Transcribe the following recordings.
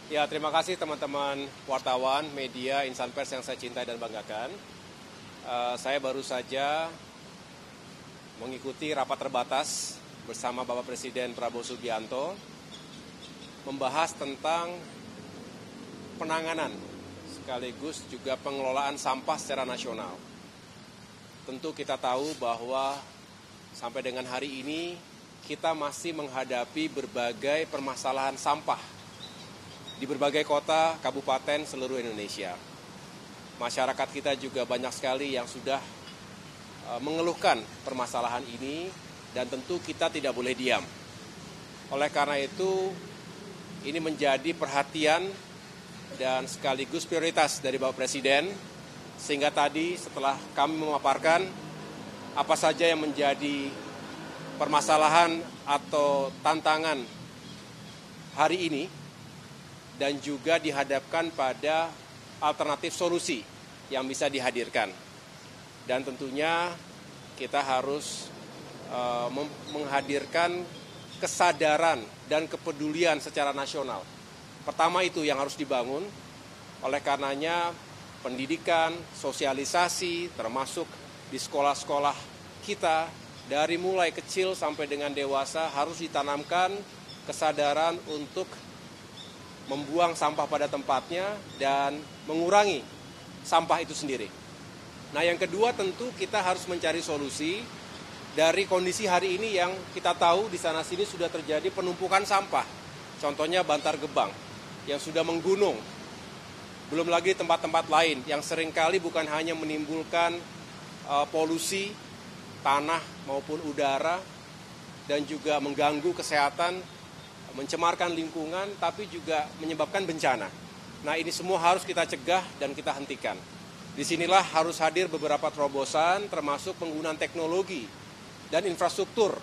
Ya, terima kasih teman-teman wartawan, media, insan pers yang saya cintai dan banggakan. Saya baru saja mengikuti rapat terbatas bersama Bapak Presiden Prabowo Subianto membahas tentang penanganan sekaligus juga pengelolaan sampah secara nasional. Tentu kita tahu bahwa sampai dengan hari ini kita masih menghadapi berbagai permasalahan sampah di berbagai kota, kabupaten, seluruh Indonesia. Masyarakat kita juga banyak sekali yang sudah mengeluhkan permasalahan ini dan tentu kita tidak boleh diam. Oleh karena itu, ini menjadi perhatian dan sekaligus prioritas dari Bapak Presiden, sehingga tadi setelah kami memaparkan apa saja yang menjadi permasalahan atau tantangan hari ini, dan juga dihadapkan pada alternatif solusi yang bisa dihadirkan. Dan tentunya kita harus menghadirkan kesadaran dan kepedulian secara nasional. Pertama itu yang harus dibangun, oleh karenanya pendidikan, sosialisasi, termasuk di sekolah-sekolah kita, dari mulai kecil sampai dengan dewasa harus ditanamkan kesadaran untuk membuang sampah pada tempatnya dan mengurangi sampah itu sendiri. Nah, yang kedua tentu kita harus mencari solusi dari kondisi hari ini yang kita tahu di sana-sini sudah terjadi penumpukan sampah. Contohnya Bantar Gebang yang sudah menggunung. Belum lagi tempat-tempat lain yang seringkali bukan hanya menimbulkan polusi tanah maupun udara dan juga mengganggu kesehatan, mencemarkan lingkungan, tapi juga menyebabkan bencana. Nah, ini semua harus kita cegah dan kita hentikan. Disinilah harus hadir beberapa terobosan, termasuk penggunaan teknologi dan infrastruktur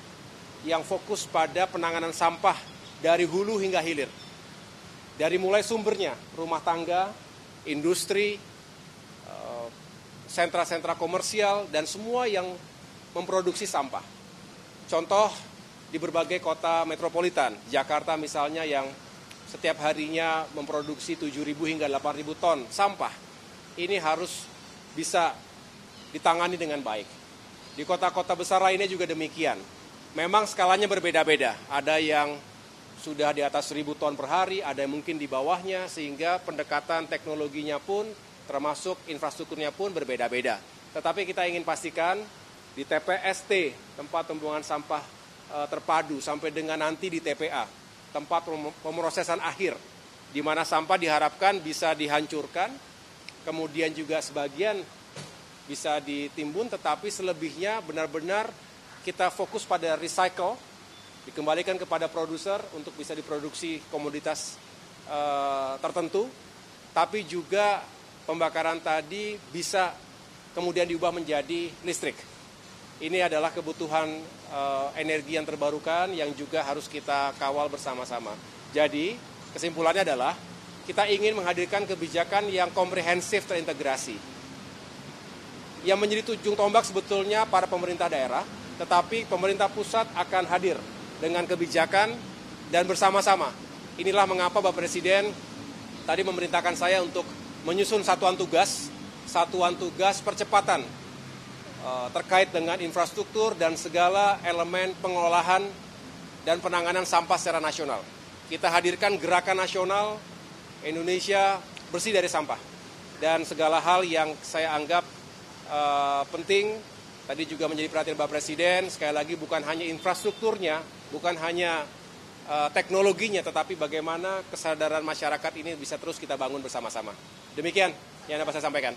yang fokus pada penanganan sampah dari hulu hingga hilir. Dari mulai sumbernya, rumah tangga, industri, sentra-sentra komersial, dan semua yang memproduksi sampah. Contoh, di berbagai kota metropolitan, Jakarta misalnya yang setiap harinya memproduksi 7.000 hingga 8.000 ton sampah, ini harus bisa ditangani dengan baik. Di kota-kota besar lainnya juga demikian. Memang skalanya berbeda-beda, ada yang sudah di atas 1.000 ton per hari, ada yang mungkin di bawahnya, sehingga pendekatan teknologinya pun, termasuk infrastrukturnya pun berbeda-beda. Tetapi kita ingin pastikan di TPST, tempat pembuangan sampah terpadu, sampai dengan nanti di TPA, tempat pemrosesan akhir, di mana sampah diharapkan bisa dihancurkan, kemudian juga sebagian bisa ditimbun, tetapi selebihnya benar-benar kita fokus pada recycle, dikembalikan kepada produser untuk bisa diproduksi komoditas tertentu, tapi juga pembakaran tadi bisa kemudian diubah menjadi listrik. Ini adalah kebutuhan energi yang terbarukan yang juga harus kita kawal bersama-sama. Jadi, kesimpulannya adalah kita ingin menghadirkan kebijakan yang komprehensif terintegrasi. Yang menjadi ujung tombak sebetulnya para pemerintah daerah, tetapi pemerintah pusat akan hadir dengan kebijakan dan bersama-sama. Inilah mengapa Bapak Presiden tadi memerintahkan saya untuk menyusun satuan tugas percepatan terkait dengan infrastruktur dan segala elemen pengelolaan dan penanganan sampah secara nasional. Kita hadirkan gerakan nasional Indonesia bersih dari sampah. Dan segala hal yang saya anggap penting, tadi juga menjadi perhatian Bapak Presiden, sekali lagi bukan hanya infrastrukturnya, bukan hanya teknologinya, tetapi bagaimana kesadaran masyarakat ini bisa terus kita bangun bersama-sama. Demikian yang dapat saya sampaikan.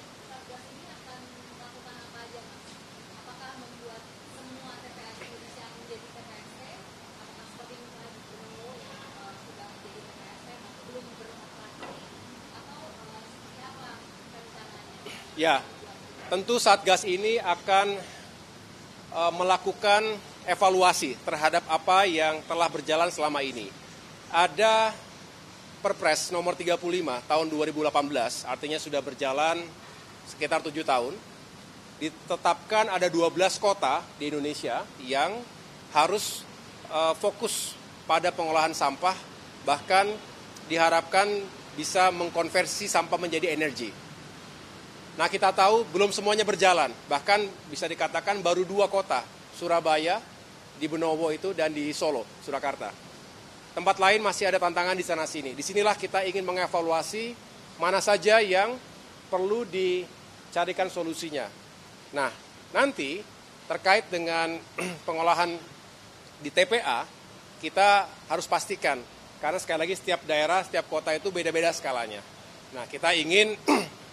Ya, tentu Satgas ini akan melakukan evaluasi terhadap apa yang telah berjalan selama ini. Ada Perpres nomor 35 tahun 2018, artinya sudah berjalan sekitar 7 tahun. Ditetapkan ada 12 kota di Indonesia yang harus fokus pada pengolahan sampah, bahkan diharapkan bisa mengkonversi sampah menjadi energi. Nah, kita tahu belum semuanya berjalan, bahkan bisa dikatakan baru 2 kota, Surabaya, di Benowo itu, dan di Solo, Surakarta. Tempat lain masih ada tantangan di sana-sini. Disinilah kita ingin mengevaluasi mana saja yang perlu dicarikan solusinya. Nah, nanti terkait dengan pengolahan di TPA, kita harus pastikan, karena sekali lagi setiap daerah, setiap kota itu beda-beda skalanya. Nah, kita ingin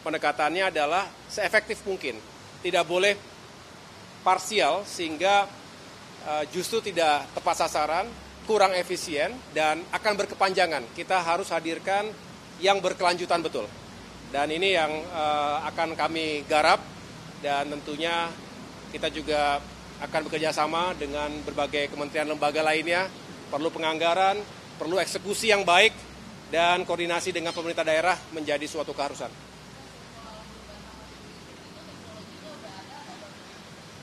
pendekatannya adalah seefektif mungkin. Tidak boleh parsial sehingga justru tidak tepat sasaran, kurang efisien, dan akan berkepanjangan. Kita harus hadirkan yang berkelanjutan betul. Dan ini yang akan kami garap, dan tentunya kita juga akan bekerja sama dengan berbagai kementerian lembaga lainnya. Perlu penganggaran, perlu eksekusi yang baik, dan koordinasi dengan pemerintah daerah menjadi suatu keharusan.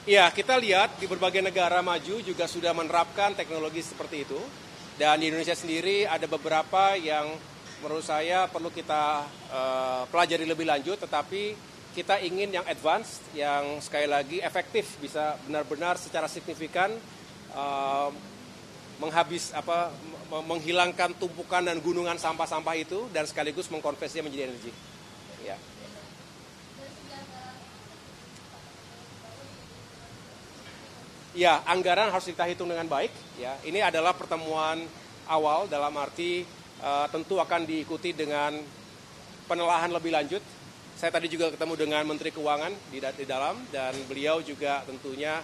Ya, kita lihat di berbagai negara maju juga sudah menerapkan teknologi seperti itu. Dan di Indonesia sendiri ada beberapa yang menurut saya perlu kita pelajari lebih lanjut, tetapi kita ingin yang advance, yang sekali lagi efektif, bisa benar-benar secara signifikan menghilangkan tumpukan dan gunungan sampah-sampah itu, dan sekaligus mengkonversinya menjadi energi. Ya. Ya, anggaran harus kita hitung dengan baik. Ya, ini adalah pertemuan awal, dalam arti tentu akan diikuti dengan penelaahan lebih lanjut. Saya tadi juga ketemu dengan Menteri Keuangan di dalam, dan beliau juga tentunya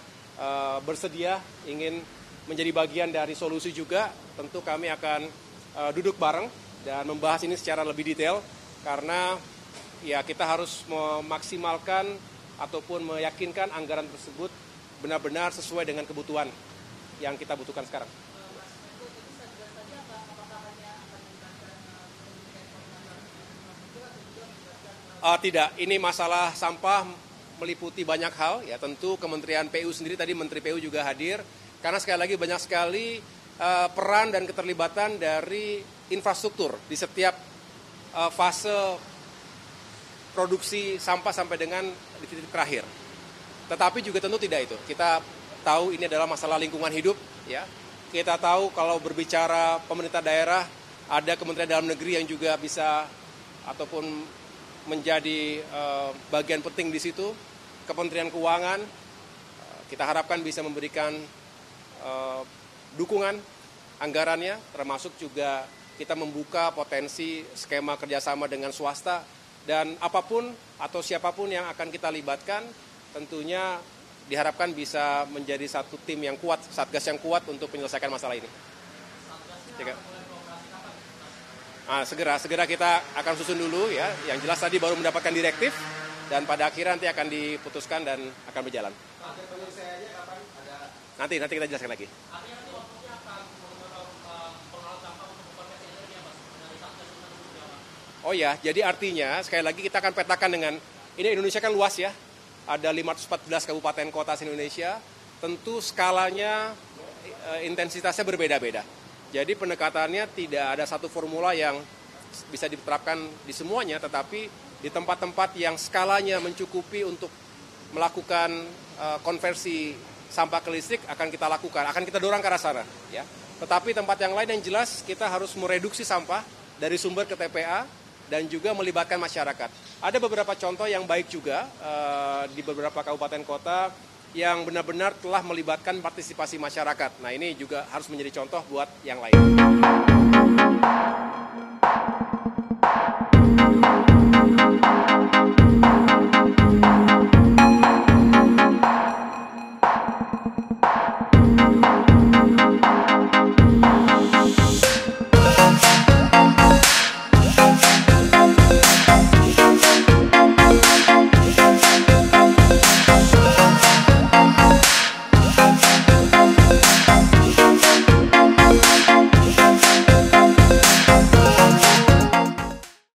bersedia ingin menjadi bagian dari solusi juga. Tentu kami akan duduk bareng dan membahas ini secara lebih detail, karena ya kita harus memaksimalkan ataupun meyakinkan anggaran tersebut benar-benar sesuai dengan kebutuhan yang kita butuhkan sekarang. Tidak, ini masalah sampah meliputi banyak hal, ya tentu Kementerian PU sendiri, tadi Menteri PU juga hadir, karena sekali lagi banyak sekali peran dan keterlibatan dari infrastruktur di setiap fase produksi sampah sampai dengan di titik terakhir. Tetapi juga tentu tidak itu. Kita tahu ini adalah masalah lingkungan hidup, ya. Kita tahu kalau berbicara pemerintah daerah, ada Kementerian Dalam Negeri yang juga bisa ataupun menjadi bagian penting di situ. Kementerian Keuangan, kita harapkan bisa memberikan dukungan anggarannya, termasuk juga kita membuka potensi skema kerjasama dengan swasta, dan apapun atau siapapun yang akan kita libatkan, tentunya diharapkan bisa menjadi satu tim yang kuat, satgas yang kuat untuk menyelesaikan masalah ini. Segera kita akan susun dulu, ya. Yang jelas tadi baru mendapatkan direktif, dan pada akhirnya nanti akan diputuskan dan akan berjalan. Nanti kita jelaskan lagi. Oh ya, jadi artinya sekali lagi kita akan petakan dengan, ini Indonesia kan luas ya, ada 514 kabupaten kota di Indonesia, tentu skalanya, intensitasnya berbeda-beda. Jadi pendekatannya tidak ada satu formula yang bisa diterapkan di semuanya, tetapi di tempat-tempat yang skalanya mencukupi untuk melakukan konversi sampah ke listrik akan kita lakukan, akan kita dorong ke arah sana. Ya. Tetapi tempat yang lain yang jelas kita harus mereduksi sampah dari sumber ke TPA, dan juga melibatkan masyarakat. Ada beberapa contoh yang baik juga di beberapa kabupaten kota yang benar-benar telah melibatkan partisipasi masyarakat. Nah, ini juga harus menjadi contoh buat yang lain.